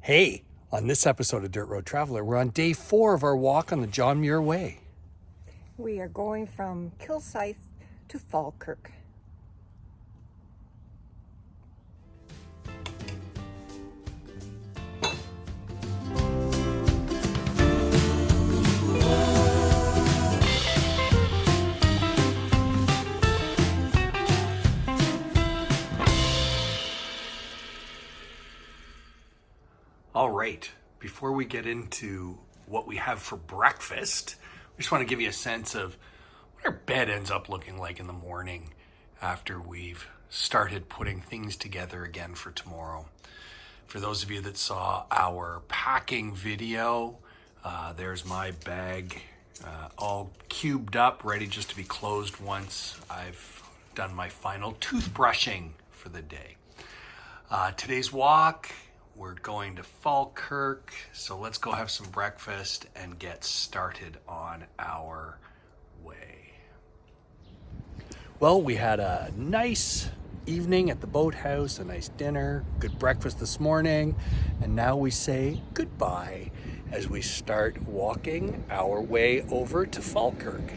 Hey, on this episode of Dirt Road Traveler, we're on day 4 of our walk on the John Muir Way. We are going from Kilsyth to Falkirk. All right, before we get into what we have for breakfast, we just want to give you a sense of what our bed ends up looking like in the morning after we've started putting things together again for tomorrow. For those of you that saw our packing video, there's my bag all cubed up, ready just to be closed once I've done my final toothbrushing for the day. Today's walk, we're going to Falkirk, so let's go have some breakfast and get started on our way. Well, we had a nice evening at the Boathouse, a nice dinner, good breakfast this morning, and now we say goodbye as we start walking our way over to Falkirk.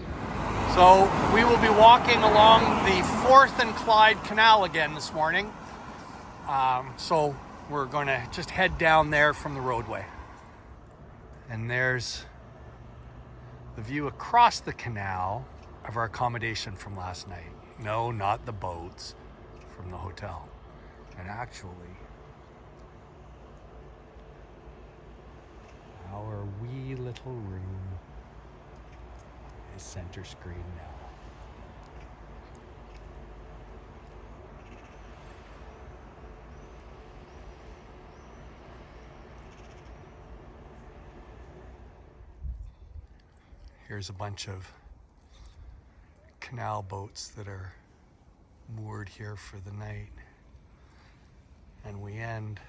So we will be walking along the Forth and Clyde Canal again this morning. So we're going to just head down there from the roadway. And there's the view across the canal of our accommodation from last night. No, not the boats, from the hotel. And actually, our wee little room is center screen now. Here's a bunch of canal boats that are moored here for the night. And we end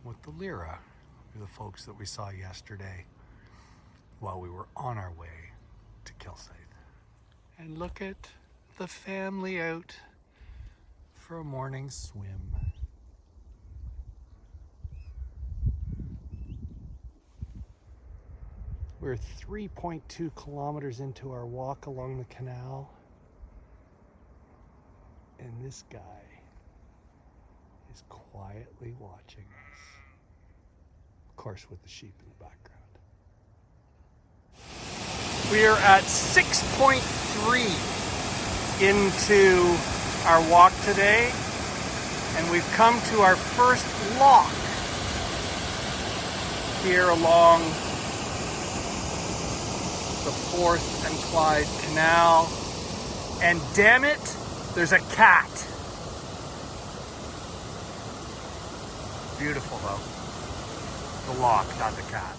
with the Lyra, the folks that we saw yesterday while we were on our way to Kilsyth. And look at the family out for a morning swim. We're 3.2 kilometers into our walk along the canal, and this guy is quietly watching us. Of course, with the sheep in the background. We are at 6.3 into our walk today, and we've come to our first lock here along the Forth and Clyde Canal, and damn it, there's a cat. Beautiful though. The lock, not the cat.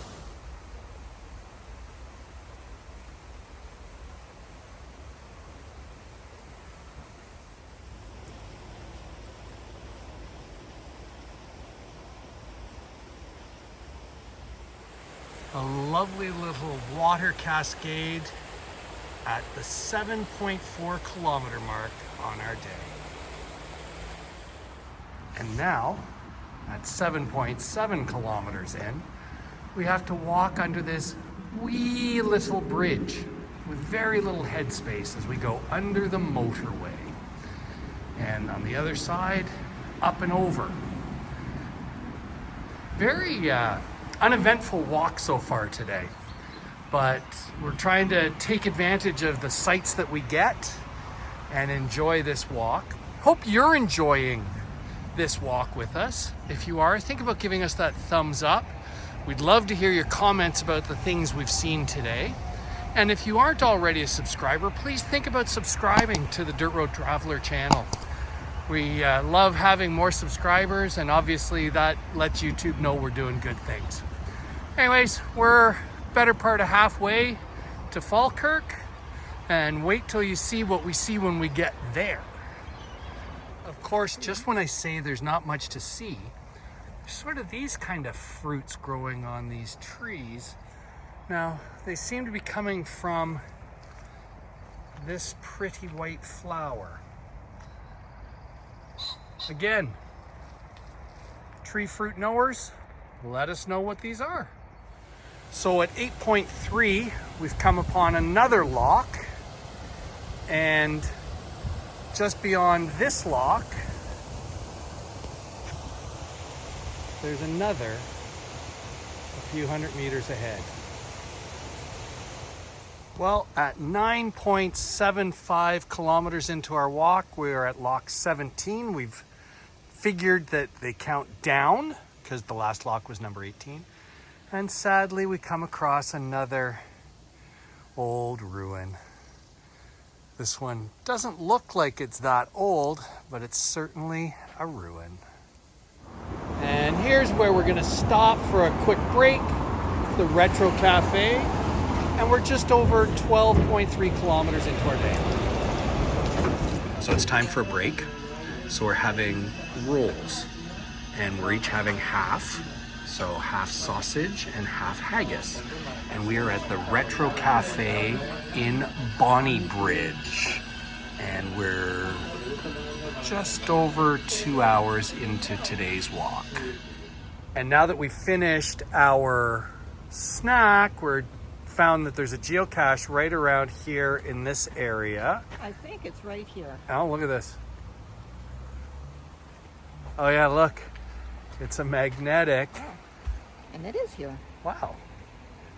A lovely little water cascade at the 7.4 kilometer mark on our day. And now, at 7.7 kilometers in, we have to walk under this wee little bridge with very little headspace as we go under the motorway. And on the other side, up and over. Very uneventful walk so far today, but we're trying to take advantage of the sights that we get and enjoy this walk. Hope you're enjoying this walk with us. If you are, think about giving us that thumbs up. We'd love to hear your comments about the things we've seen today. And if you aren't already a subscriber, please think about subscribing to the Dirt Road Traveler channel. We love having more subscribers, and obviously that lets YouTube know we're doing good things. Anyways, we're better part of halfway to Falkirk, and wait till you see what we see when we get there. Of course, just when I say there's not much to see, there's sort of these kind of fruits growing on these trees. Now, they seem to be coming from this pretty white flower. Again, tree fruit knowers, let us know what these are. So at 8.3, we've come upon another lock, and just beyond this lock, there's another a few hundred meters ahead. Well, at 9.75 kilometers into our walk, we're at lock 17. We've figured that they count down because the last lock was number 18. And sadly, we come across another old ruin. This one doesn't look like it's that old, but it's certainly a ruin. And here's where we're gonna stop for a quick break, the Retro Cafe. And we're just over 12.3 kilometers into our day. So it's time for a break. So we're having rolls, and we're each having half. So half sausage and half haggis. And we are at the Retro Cafe in Bonnybridge. And we're just over 2 hours into today's walk. And now that we've finished our snack, we're found that there's a geocache right around here in this area. I think it's right here. Oh, look at this. Oh yeah, look. It's a magnetic. Oh, and it is here. Wow.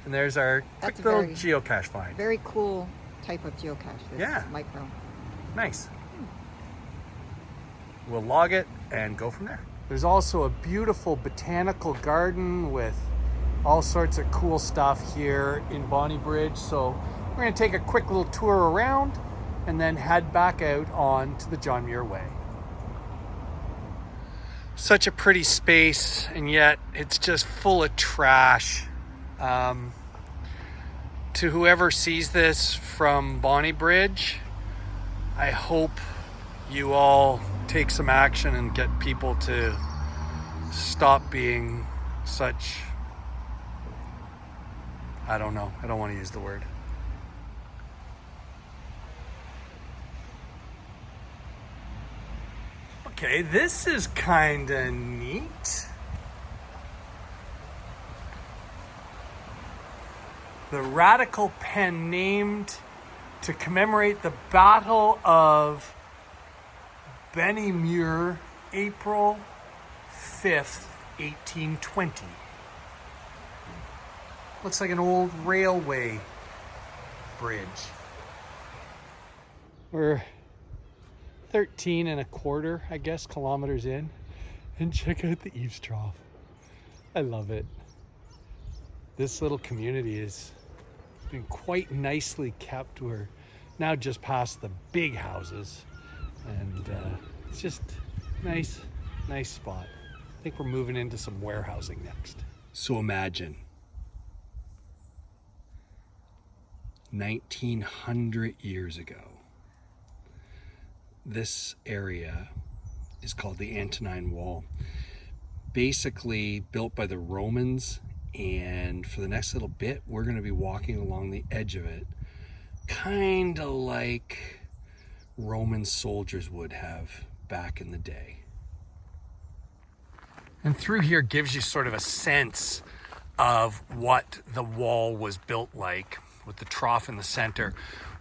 And there's our That's quick little very- geocache find. Very cool type of geocache, this Yeah. micro. Nice. We'll log it and go from there. There's also a beautiful botanical garden with all sorts of cool stuff here in Bonnybridge. So we're gonna take a quick little tour around and then head back out on to the John Muir Way. Such a pretty space, and yet it's just full of trash. To whoever sees this from Bonnybridge, I hope you all take some action and get people to stop being such, I don't know, I don't want to use the word. Okay, this is kind of neat. The radical pen named to commemorate the Battle of Bonnybridge, April 5th, 1820. Looks like an old railway bridge. We're 13 and a quarter, I guess, kilometers in. And check out the eaves trough. I love it. This little community has been quite nicely kept. We're now just past the big houses. And it's just nice spot. I think we're moving into some warehousing next. So imagine 1900 years ago. This area is called the Antonine Wall. Basically built by the Romans, and for the next little bit we're going to be walking along the edge of it, kind of like Roman soldiers would have back in the day. And through here gives you sort of a sense of what the wall was built like, with the trough in the center.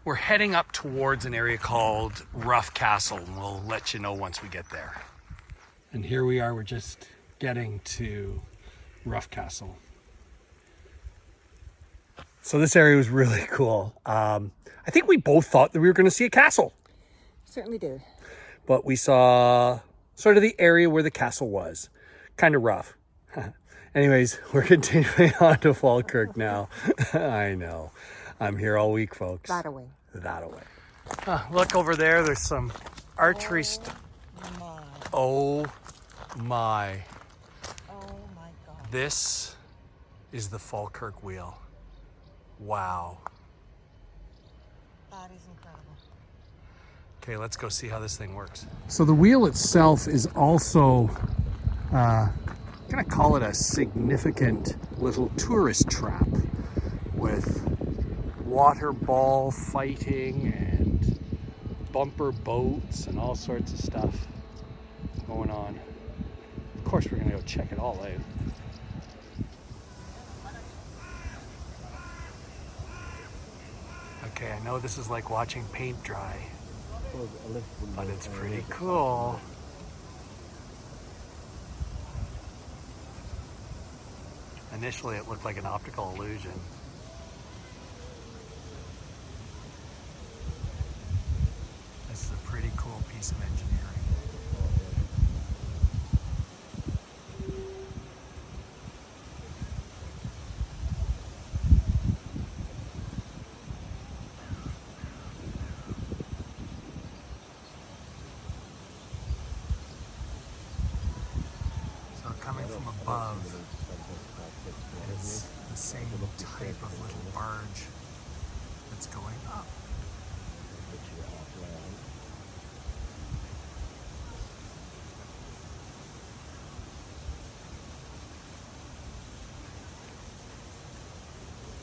We're heading up towards an area called Rough Castle, and we'll let you know once we get there. And here we are, we're just getting to Rough Castle. So this area was really cool. I think we both thought that we were going to see a castle. Certainly did. But we saw sort of the area where the castle was. Kind of rough. Anyways, we're continuing on to Falkirk now. I know. I'm here all week, folks. That away. That away. Look over there. There's some archery stuff. Oh my. Oh my God. This is the Falkirk Wheel. Wow. That is incredible. Okay, let's go see how this thing works. So the wheel itself is also, I'm gonna call it a significant little tourist trap with water ball fighting and bumper boats and all sorts of stuff going on. Of course, we're gonna go check it all out. Okay, I know this is like watching paint dry, but it's pretty cool. Initially, it looked like an optical illusion. This is a pretty cool piece of engineering. So coming from above is the same type of little barge that's going up.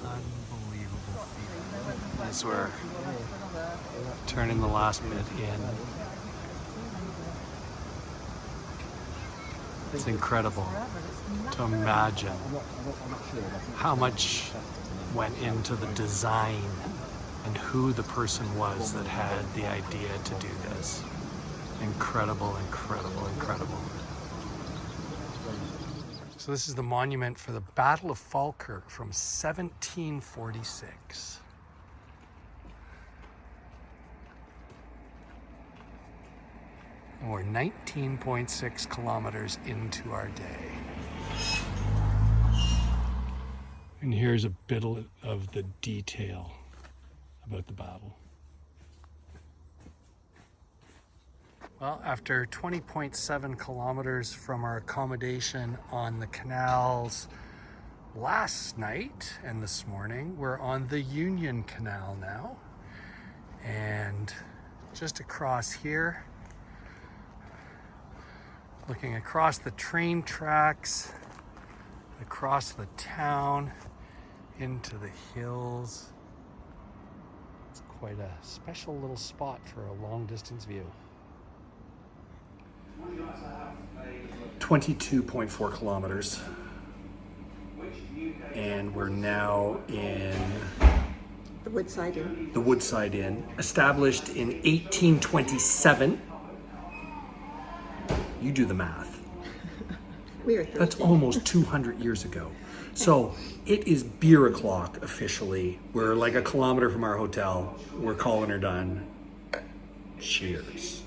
Unbelievable feeling. As we're turning the last bit in. It's incredible to imagine how much went into the design and who the person was that had the idea to do this. Incredible, incredible, incredible. So this is the monument for the Battle of Falkirk from 1746. And we're 19.6 kilometers into our day. And here's a bit of the detail about the battle. Well, after 20.7 kilometers from our accommodation on the canals last night and this morning, we're on the Union Canal now. And just across here, looking across the train tracks, across the town, into the hills. It's quite a special little spot for a long distance view. 22.4 kilometers. And we're now in The Woodside Inn. the Woodside Inn, established in 1827. You do the math. We are thirsty. That's almost 200 years ago. So it is beer o'clock officially. We're like a kilometer from our hotel. We're calling her done. Cheers.